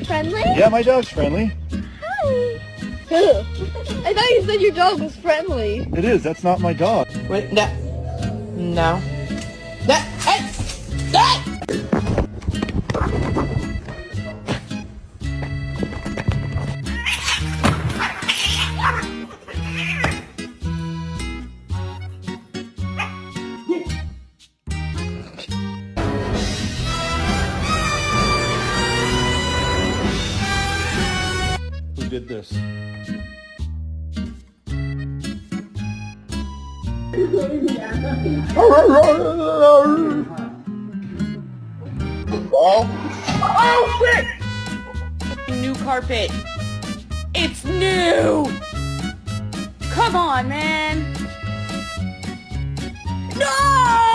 friendly? Yeah, my dog's friendly. Hi. I thought you said your dog was friendly. It is. That's not my dog. Wait, no. No. That, hey! Hey! Who did this? Oh, shit! New carpet. It's new! Come on, man! No!